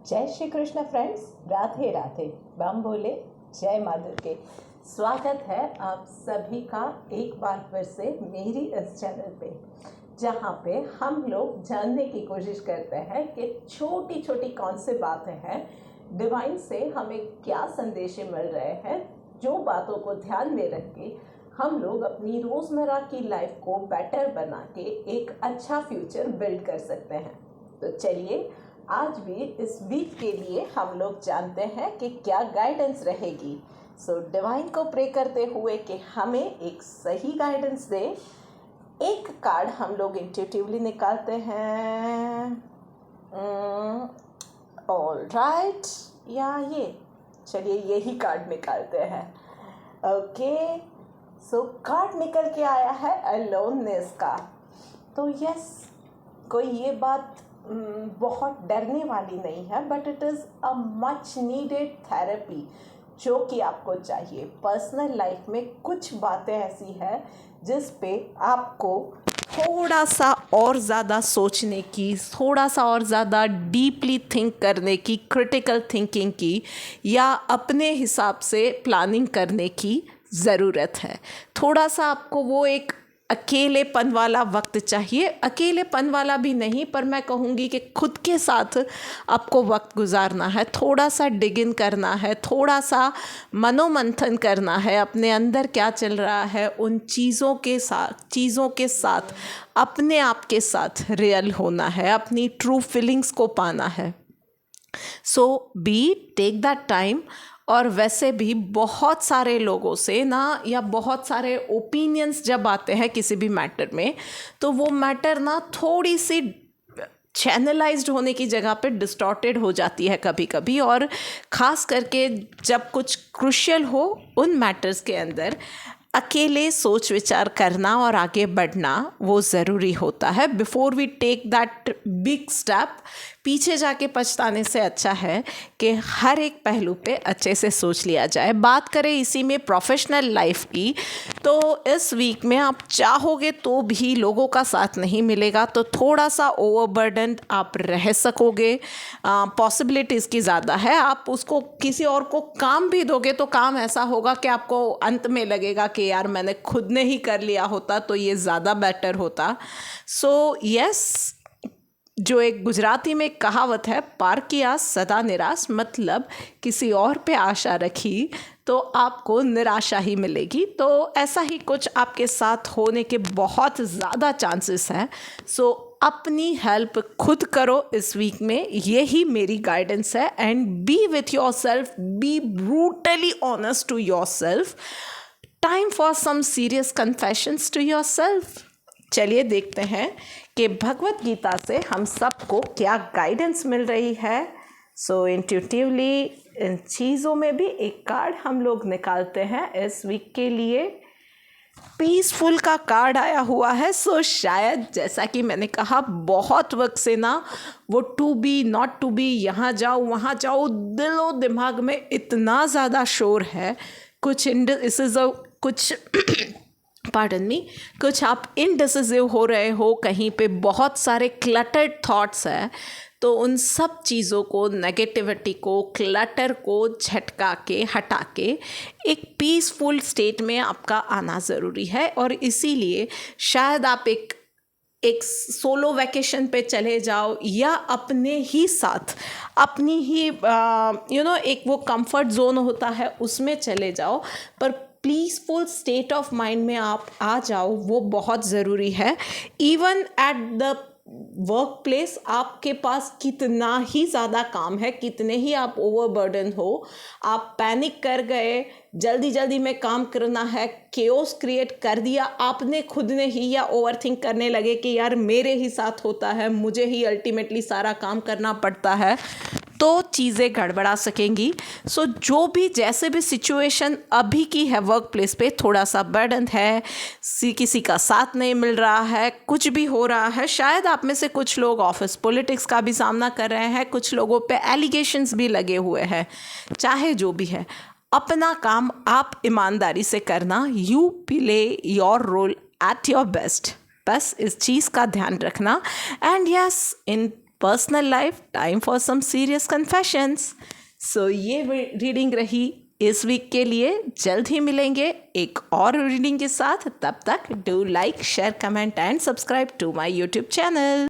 जय श्री कृष्ण फ्रेंड्स, राधे राधे। बम बोले जय माधव के। स्वागत है आप सभी का एक बार फिर से मेरी इस चैनल पे, जहाँ पे हम लोग जानने की कोशिश करते हैं कि छोटी छोटी कौन सी बातें हैं, डिवाइन से हमें क्या संदेश मिल रहे हैं, जो बातों को ध्यान में रख के हम लोग अपनी रोज़मर्रा की लाइफ को बेटर बना के एक अच्छा फ्यूचर बिल्ड कर सकते हैं। तो चलिए आज भी इस वीक के लिए हम लोग जानते हैं कि क्या गाइडेंस रहेगी। सो डिवाइन को प्रे करते हुए कि हमें एक सही गाइडेंस दे। एक कार्ड हम लोग इंट्यूटिवली निकालते हैं। ऑल राइट, या ये चलिए यही कार्ड निकालते हैं। ओके, सो कार्ड निकल के आया है अलोननेस का। तो यस, कोई ये बात बहुत डरने वाली नहीं है, but it is a much needed therapy जो कि आपको चाहिए। पर्सनल लाइफ में कुछ बातें ऐसी हैं जिस पे आपको थोड़ा सा और ज़्यादा सोचने की, थोड़ा सा और ज़्यादा डीपली थिंक करने की, क्रिटिकल थिंकिंग की या अपने हिसाब से प्लानिंग करने की ज़रूरत है। थोड़ा सा आपको वो एक अकेलेपन वाला वक्त चाहिए। अकेलेपन वाला भी नहीं, पर मैं कहूँगी कि खुद के साथ आपको वक्त गुजारना है, थोड़ा सा डिग इन करना है, थोड़ा सा मनोमंथन करना है, अपने अंदर क्या चल रहा है उन चीज़ों के साथ अपने आप के साथ रियल होना है, अपनी ट्रू फीलिंग्स को पाना है। So take that time. और वैसे भी बहुत सारे लोगों से ना, या बहुत सारे ओपिनियंस जब आते हैं किसी भी मैटर में, तो वो मैटर ना थोड़ी सी चैनलाइज्ड होने की जगह पे डिस्टॉर्टेड हो जाती है कभी कभी। और ख़ास करके जब कुछ क्रूशियल हो उन मैटर्स के अंदर अकेले सोच विचार करना और आगे बढ़ना वो ज़रूरी होता है। Before we take that big step, पीछे जाके पछताने से अच्छा है कि हर एक पहलू पे अच्छे से सोच लिया जाए। बात करें इसी में प्रोफेशनल लाइफ की, तो इस वीक में आप चाहोगे तो भी लोगों का साथ नहीं मिलेगा, तो थोड़ा सा ओवरबर्डन आप रह सकोगे। पॉसिबिलिटीज़ की ज़्यादा है। आप उसको किसी और को काम भी दोगे तो काम ऐसा होगा कि आपको अंत में लगेगा कि यार मैंने खुद ने ही कर लिया होता तो ये ज़्यादा बेटर होता। सो यस, जो एक गुजराती में कहावत है, पार किया सदा निराश, मतलब किसी और पे आशा रखी तो आपको निराशा ही मिलेगी। तो ऐसा ही कुछ आपके साथ होने के बहुत ज़्यादा चांसेस हैं। सो अपनी हेल्प खुद करो इस वीक में, यही मेरी गाइडेंस है। And be with yourself, be brutally honest to yourself. Time for some serious confessions to yourself. चलिए देखते हैं कि भगवत गीता से हम सबको क्या गाइडेंस मिल रही है। सो इंट्यूटिवली इन चीज़ों में भी एक कार्ड हम लोग निकालते हैं इस वीक के लिए। पीसफुल का कार्ड आया हुआ है। सो शायद जैसा कि मैंने कहा, बहुत वक्त से ना वो to be not to be, यहाँ जाओ वहाँ जाओ, दिलो दिमाग में इतना ज़्यादा शोर है। कुछ पार्डन मी, कुछ आप इनडिसिसिव हो रहे हो, कहीं पे बहुत सारे क्लटर्ड थॉट्स हैं। तो उन सब चीज़ों को, नेगेटिविटी को, क्लटर को झटका के, हटा के एक पीसफुल स्टेट में आपका आना ज़रूरी है। और इसीलिए शायद आप एक सोलो वैकेशन पे चले जाओ, या अपने ही साथ, अपनी ही एक वो कंफर्ट जोन होता है उसमें चले जाओ, पर पीसफुल स्टेट ऑफ माइंड में आप आ जाओ, वो बहुत ज़रूरी है। Even at the work place आपके पास कितना ही ज़्यादा काम है, कितने ही आप ओवरबर्डन हो, आप पैनिक कर गए, जल्दी जल्दी में काम करना है, केओस क्रिएट कर दिया आपने खुद ने ही, या ओवरथिंक करने लगे कि यार मेरे ही साथ होता है, मुझे ही अल्टीमेटली सारा काम करना पड़ता है, तो चीज़ें गड़बड़ा सकेंगी। सो जो भी जैसे भी सिचुएशन अभी की है, वर्क प्लेस पे थोड़ा सा बर्डन है, किसी का साथ नहीं मिल रहा है, कुछ भी हो रहा है, शायद आप में से कुछ लोग ऑफिस पॉलिटिक्स का भी सामना कर रहे हैं, कुछ लोगों पे एलिगेशंस भी लगे हुए हैं। चाहे जो भी है, अपना काम आप ईमानदारी से करना। You play your role at your best. बस इस चीज़ का ध्यान रखना। And yes, in personal life, time for some serious confessions. So ये रीडिंग रही इस वीक के लिए। जल्द ही मिलेंगे एक और रीडिंग के साथ। तब तक do like, share, comment and subscribe to my YouTube channel.